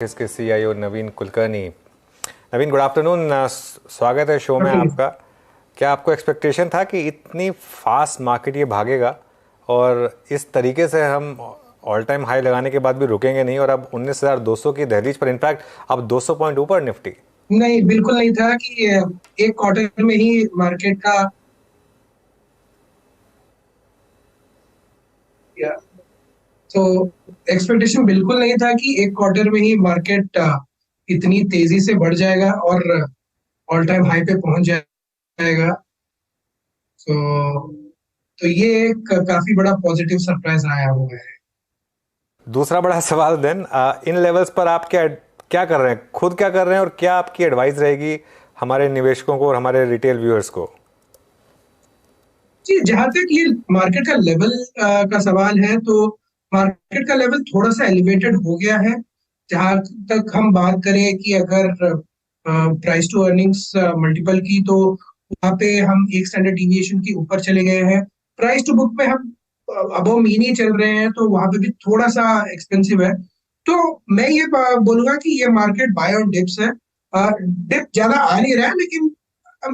इसके सीईओ नवीन कुलकर्णी। नवीन, good afternoon. स्वागत है शो में आपका। क्या आपको एक्सपेक्टेशन था कि इतनी फास्ट मार्केट ये भागेगा और इस तरीके से हम ऑल टाइम हाई लगाने के बाद भी रुकेंगे नहीं और अब 19,200 की दहलीज पर, इनफैक्ट अब 200 पॉइंट ऊपर निफ्टी? नहीं, बिल्कुल नहीं था कि एक क्वार्टर में ही मार्केट का या, तो एक्सपेक्टेशन बिल्कुल नहीं था कि एक क्वार्टर में ही मार्केट इतनी तेजी से बढ़ जाएगा और ऑल टाइम हाई पे पहुंच जाएगा। तो ये एक काफी बड़ा पॉजिटिव सरप्राइज आया हुआ है। दूसरा बड़ा सवाल देन, इन लेवल्स पर आप क्या क्या कर रहे हैं, खुद क्या कर रहे हैं और क्या आपकी एडवाइस रहेगी हमारे निवेशकों को और हमारे रिटेल व्यूअर्स को? जी, जहां तक ये मार्केट का लेवल का सवाल है, तो मार्केट का लेवल थोड़ा सा एलिवेटेड हो गया है। जहां तक हम बात करें कि अगर प्राइस टू अर्निंग्स मल्टीपल की, तो वहां पे हम एक स्टैंडर्ड डिविएशन के ऊपर चले गए हैं। प्राइस टू बुक में हम अबव मीन ही चल रहे हैं, तो वहां पे भी थोड़ा सा एक्सपेंसिव है। तो मैं ये बोलूंगा कि ये मार्केट बाय ऑन डिप्स है। डिप ज्यादा आ नहीं रहा है, लेकिन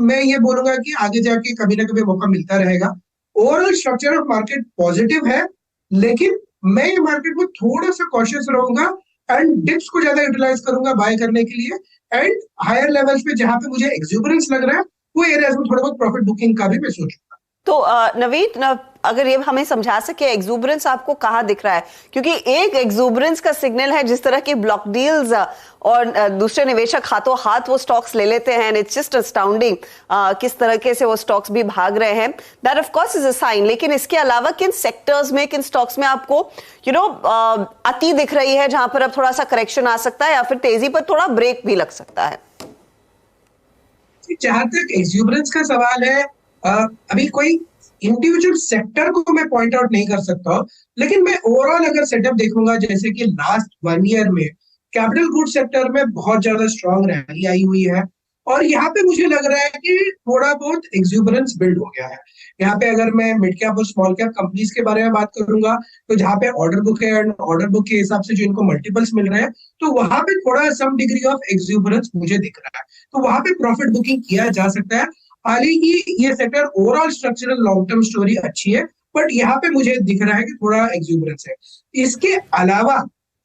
मैं ये बोलूंगा कि आगे जाके कभी ना कभी मौका मिलता रहेगा। Overall structure of market positive है, लेकिन मैं ये मार्केट में थोड़ा सा कॉशियस रहूंगा एंड डिप्स को ज्यादा यूटिलाइज करूंगा बाय करने के लिए। एंड हायर लेवल्स पे जहां पे मुझे एक्सुबरेंस लग रहा है, वो एरियाज में थोड़ा बहुत प्रॉफिट बुकिंग का भी मैं सोचूंगा। तो नवीन, अगर ये हमें समझा सके एक्सूबरेंस आपको कहाँ दिख रहा है, क्योंकि एक एक्सूबरेंस का सिग्नल है जिस तरह की ब्लॉक डील्स और दूसरे निवेशक हाथों हाथ वो स्टॉक्स ले लेते हैं। इट्स जस्ट अस्टाउंडिंग किस तरीके से वो स्टॉक्स भी भाग रहे हैं। That of course is a sign. लेकिन इसके अलावा किन सेक्टर्स में, किन स्टॉक्स में आपको अति दिख रही है जहां पर अब थोड़ा सा करेक्शन आ सकता है या फिर तेजी पर थोड़ा ब्रेक भी लग सकता है? जहां तक एक्सुबरेंस का सवाल है, अभी कोई इंडिविजुअल सेक्टर को मैं पॉइंट आउट नहीं कर सकता हूँ, लेकिन मैं ओवरऑल अगर सेटअप देखूंगा, जैसे कि लास्ट 1 ईयर में कैपिटल गुड सेक्टर में बहुत ज्यादा स्ट्रांग रैली आई हुई है। और यहाँ पे मुझे लग रहा है कि थोड़ा बहुत एक्सुबरेंस बिल्ड हो गया है। यहाँ पे अगर मैं मिड कैप और स्मॉल कैप कंपनीज के बारे में बात करूंगा, तो जहाँ पे ऑर्डर बुक है, ऑर्डर बुक के हिसाब से जो इनको मल्टीपल्स मिल रहे हैं, तो वहां पे थोड़ा सम डिग्री ऑफ एक्सुबरेंस मुझे दिख रहा है। तो वहां पे प्रॉफिट बुकिंग किया जा सकता है। हालांकि ये sector overall structural long term story अच्छी है, बट यहाँ पे मुझे दिख रहा है कि थोड़ा एक्सुबरेंस है। इसके अलावा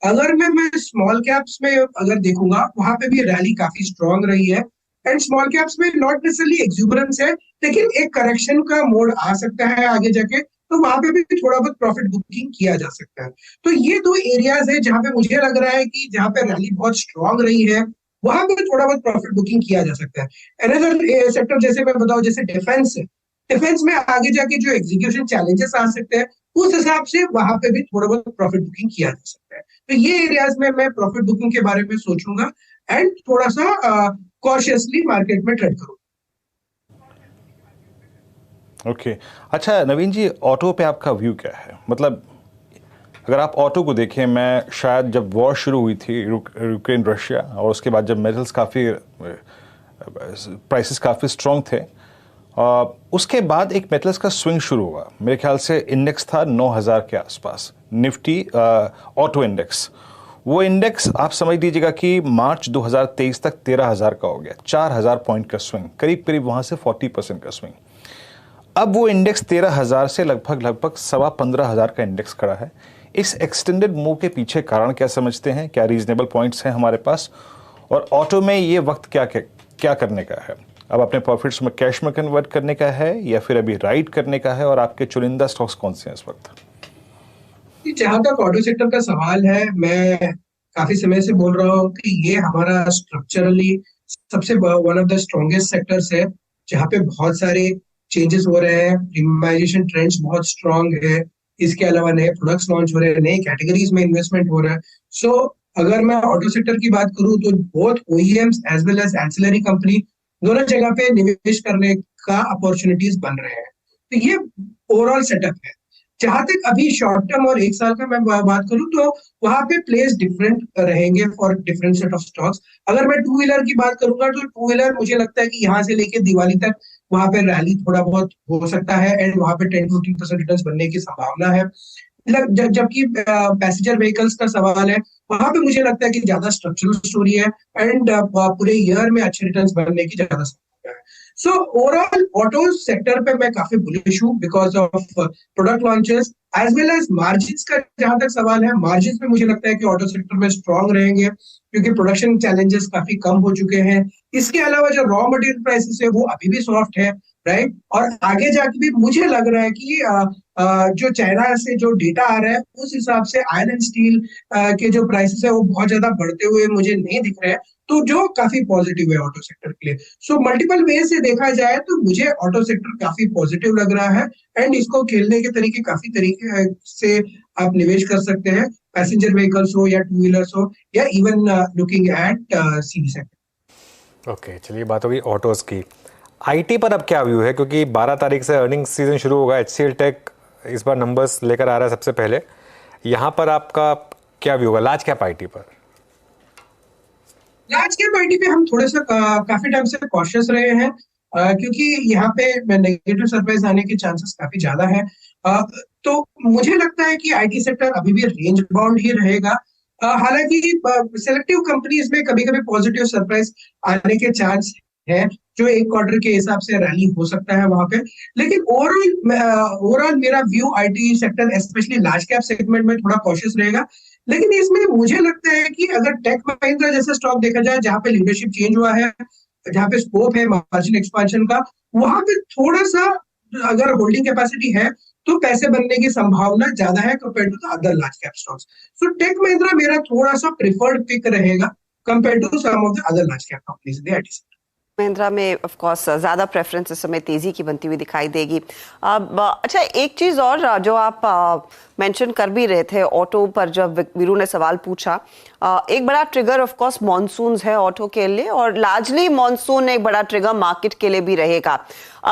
अगर मैं स्मॉल कैप्स में अगर देखूंगा, वहां पे भी रैली काफी स्ट्रांग रही है। एंड स्मॉल कैप्स में नॉट नेसेसरली एक्सुबरेंस है, लेकिन एक करेक्शन का मोड आ सकता है आगे जाके, तो वहां पे भी थोड़ा बहुत प्रॉफिट बुकिंग किया जा सकता है। तो ये दो एरियाज है जहां पे मुझे लग रहा है कि जहां पे रैली बहुत स्ट्रांग रही है, वहां पे थोड़ा बहुत प्रॉफिट बुकिंग किया जा सकता है। अनदर सेक्टर जैसे मैं बताऊं, जैसे डिफेंस है। डिफेंस में आगे जाके जो एग्जीक्यूशन चैलेंजेस आ सकते हैं, उस हिसाब से वहां पे भी थोड़ा बहुत प्रॉफिट बुकिंग किया जा सकता है। तो ये एरियाज में मैं प्रॉफिट बुकिंग के बारे में सोचूंगा एंड थोड़ा सा कॉशियसली मार्केट में ट्रेड करूंगा। ओके अच्छा नवीन जी, ऑटो पे आपका व्यू क्या है? मतलब अगर आप ऑटो को देखें, मैं शायद जब वॉर शुरू हुई थी यूक्रेन रशिया, और उसके बाद जब मेटल्स काफ़ी प्राइसेस काफ़ी स्ट्रॉन्ग थे, उसके बाद एक मेटल्स का स्विंग शुरू हुआ। मेरे ख्याल से इंडेक्स था 9,000 के आसपास, निफ्टी ऑटो इंडेक्स। वो इंडेक्स आप समझ लीजिएगा कि मार्च 2023 तक 13,000 का हो गया, 4,000 पॉइंट का स्विंग, करीब करीब वहाँ से 40% का स्विंग। अब वो इंडेक्स 13,000 से लगभग 15,500 का इंडेक्स खड़ा है। इस एक्सटेंडेड मूव के पीछे कारण क्या समझते हैं? क्या रीजनेबल पॉइंट्स हैं हमारे पास? और ऑटो में ये वक्त क्या करने का है? अब अपने प्रॉफिट्स में कैश में कन्वर्ट करने का है या फिर अभी राइड करने का है? और आपके चुनिंदा स्टॉक्स कौन से हैं इस वक्त? जहां तक ऑटो सेक्टर का सवाल है, मैं काफी समय से बोल रहा हूँ कि ये हमारा स्ट्रक्चरली सबसे one of the strongest sectors है, जहाँ पे बहुत सारे चेंजेस हो रहे हैं। प्रीमियमाइजेशन ट्रेंड्स बहुत स्ट्रांग है। इसके अलावा नए प्रोडक्ट्स लॉन्च हो रहे हैं, नए कैटेगरीज में इन्वेस्टमेंट हो रहा है। सो अगर मैं ऑटो सेक्टर की बात करूँ, तो both OEMs as well as ancillary company, दोनों जगह पे निवेश करने का अपॉर्चुनिटीज बन रहे हैं। तो ये ओवरऑल सेटअप है। जहां तक अभी शॉर्ट टर्म और एक साल का मैं बात करूं, तो वहां पे प्लेस डिफरेंट रहेंगे for different set of stocks. अगर मैं टू व्हीलर की बात करूंगा, तो टू व्हीलर मुझे लगता है कि यहाँ से लेके दिवाली तक वहां पे रैली थोड़ा बहुत हो सकता है एंड वहां पे 10-15% रिटर्न बनने की संभावना है। जबकि पैसेंजर व्हीकल्स का सवाल है, वहां पे मुझे लगता है कि ज्यादा स्ट्रक्चरल स्टोरी है एंड पूरे ईयर में अच्छे रिटर्न्स बनने की ज्यादा संभावना है। सो ओवरऑल ऑटो सेक्टर पे मैं काफी बुलिश हूँ because of product launches as well as margins का जहां तक सवाल है, मार्जिन्स में मुझे लगता है कि ऑटो सेक्टर में स्ट्रांग रहेंगे क्योंकि प्रोडक्शन चैलेंजेस काफी कम हो चुके हैं। इसके अलावा जो रॉ मटेरियल प्राइसेस है वो अभी भी सॉफ्ट है, राइट। और आगे जाके भी मुझे लग रहा है कि जो चाइना से जो डेटा आ रहा है उस हिसाब से आयरन एंड स्टील के जो प्राइसेस है वो बहुत ज्यादा बढ़ते हुए मुझे नहीं दिख रहे हैं, तो जो काफी पॉजिटिव है ऑटो सेक्टर के लिए। सो मल्टीपल वे से देखा जाए तो मुझे ऑटो सेक्टर काफी पॉजिटिव लग रहा है एंड इसको खेलने के तरीके काफी तरीके से आप निवेश कर सकते हैं, पैसेंजर व्हीकल्स हो या टू व्हीलर्स हो या even looking at CV sector. Okay, चलिए बात होगी ऑटोज की। आईटी पर अब क्या व्यू है, क्योंकि 12 तारीख से अर्निंग सीजन शुरू होगा, HCL टेक इस बार नंबर्स लेकर आ रहा है सबसे पहले, यहाँ पर आपका क्या व्यू होगा लार्ज कैप आईटी पर? लार्ज कैप आईटी पे हम थोड़े से काफी टाइम से कॉशियस रहे हैं क्योंकि यहाँ पे नेगेटिव सरप्राइज आने के चांसेस काफी ज्यादा है। तो मुझे लगता है कि आईटी सेक्टर अभी भी रेंज बाउंड ही रहेगा। हालांकि सिलेक्टिव कंपनीज में कभी कभी पॉजिटिव सरप्राइज आने के चांस है जो एक क्वार्टर के हिसाब से रैली हो सकता है वहां पे, लेकिन ओवरऑल मेरा view IT sector specially large cap segment में थोड़ा कॉशियस रहेगा। लेकिन इसमें मुझे लगता है कि अगर टेक महिंद्रा जैसा स्टॉक देखा जाए जहां पे लीडरशिप चेंज हुआ है, जहां पे स्कोप है मार्जिन एक्सपांशन का, वहां पे थोड़ा सा अगर होल्डिंग कैपेसिटी है तो पैसे बनने की संभावना ज्यादा है compare to the other large cap stocks. So Tech Mahindra मेरा थोड़ा सा प्रिफर्ड पिक रहेगा compare to some of the other large cap companies in the IT sector. Mahindra में ऑफ कोर्स ज्यादा प्रेफरेंस इस समय तेजी की बनती हुई दिखाई देगी। अब अच्छा, एक चीज और जो आप मेंशन कर भी रहे थे ऑटो पर, जब वीरू ने सवाल पूछा, एक बड़ा ट्रिगर ऑफ कोर्स मॉनसून्स है ऑटो के लिए, और लार्जली मॉनसून एक बड़ा ट्रिगर मार्केट के लिए भी रहेगा।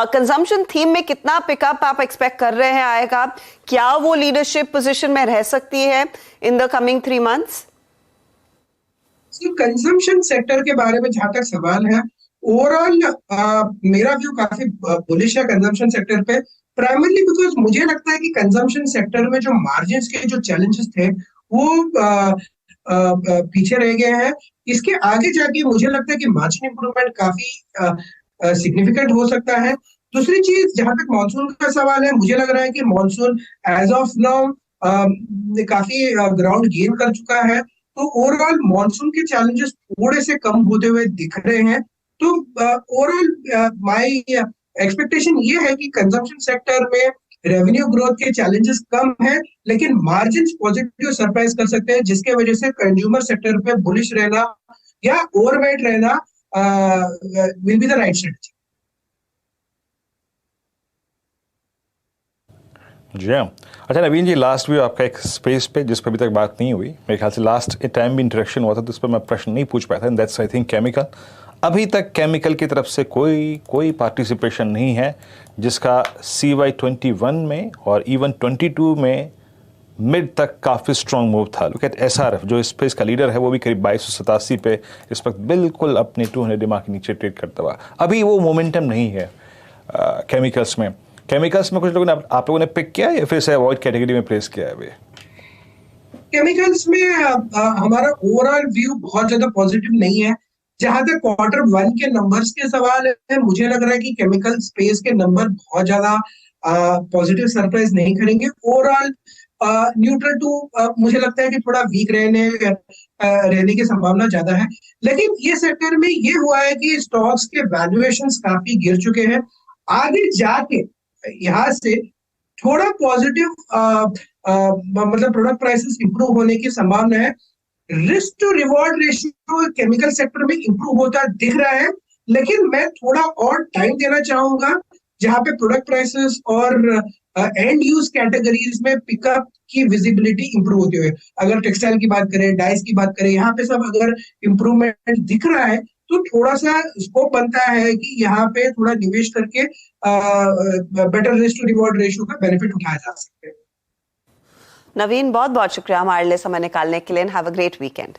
कंजम्पशन थीम में कितना पिकअप आप एक्सपेक्ट कर रहे हैं आएगा? क्या वो लीडरशिप पोजीशन में रह सकती है in the coming 3 months? Consumption sector के बारे में जहां तक सवाल है, ओवरऑल मेरा व्यू काफी बुलिश है कंजम्पशन सेक्टर पे, प्राइमरली बिकॉज मुझे लगता है कि कंजम्पशन सेक्टर में जो मार्जिन्स के जो चैलेंजेस थे वो पीछे रह गए हैं। इसके आगे जाके मुझे लगता है कि मार्जिन इंप्रूवमेंट काफी सिग्निफिकेंट हो सकता है। दूसरी चीज, जहां तक मॉनसून का सवाल है, मुझे लग रहा है कि मॉनसून एज ऑफ नाउ काफी ग्राउंड गेन कर चुका है, तो ओवरऑल मॉनसून के चैलेंजेस थोड़े से कम होते हुए दिख रहे हैं। तो ओवरऑल माय एक्सपेक्टेशन ये है कि कंजम्पशन सेक्टर में रेवेन्यू ग्रोथ के चैलेंजेस कम है, लेकिन मार्जिन्स पॉजिटिव सरप्राइज कर सकते हैं, जिसके वजह से कंज्यूमर सेक्टर पे बुलिश रहना या ओवरवेट रहना will be the right strategy. जी हाँ। अच्छा नवीन जी, लास्ट व्यू आपका एक स्पेस पे जिस पर अभी तक बात नहीं हुई, मेरे ख्याल से लास्ट टाइम भी इंटरेक्शन हुआ था तो उस पर मैं प्रश्न नहीं पूछ पाया था, and that's I think chemical. अभी तक केमिकल की तरफ से कोई पार्टिसिपेशन नहीं है, जिसका CY21 में और इवन 22 में मिड तक काफ़ी स्ट्रॉन्ग मूव था। लुक एट SRF जो स्पेस का लीडर है, वो भी करीब 2287 पे इस वक्त बिल्कुल अपने 200 दिमाग के नीचे ट्रेड करता हुआ। अभी वो मोमेंटम नहीं है केमिकल्स में। कुछ लोगों ने आप लोगों ने पिक किया या फिर से अवॉइड कैटेगरी में प्लेस किया है अभी? केमिकल्स में हमारा ओवरऑल व्यू बहुत ज्यादा पॉजिटिव नहीं है। जहां तक Q1 के नंबर्स के सवाल है, मुझे लग रहा है कि केमिकल स्पेस के नंबर बहुत ज्यादा पॉजिटिव सरप्राइज नहीं करेंगे। ओवरऑल न्यूट्रल टू मुझे लगता है कि थोड़ा वीक रहने की संभावना ज्यादा है। लेकिन ये सेक्टर में ये हुआ है कि स्टॉक्स के वैल्यूएशंस काफी गिर चुके हैं। आगे जाके यहाँ से थोड़ा पॉजिटिव मतलब प्रोडक्ट प्राइसेस इंप्रूव होने की संभावना है। Risk to reward ratio chemical sector में इंप्रूव होता दिख रहा है, लेकिन मैं थोड़ा और टाइम देना चाहूंगा जहां पे प्रोडक्ट प्राइसेस और एंड यूज कैटेगरीज में पिकअप की विजिबिलिटी इंप्रूव होती हुए। अगर टेक्सटाइल की बात करें, डाइस की बात करें, यहाँ पे सब अगर इंप्रूवमेंट दिख रहा है तो थोड़ा सा स्कोप बनता है कि यहाँ पे थोड़ा निवेश करके better risk to reward ratio का बेनिफिट उठाया जा सकता है। नवीन, बहुत बहुत शुक्रिया हमारे लिए समय निकालने के लिए। Have a great weekend.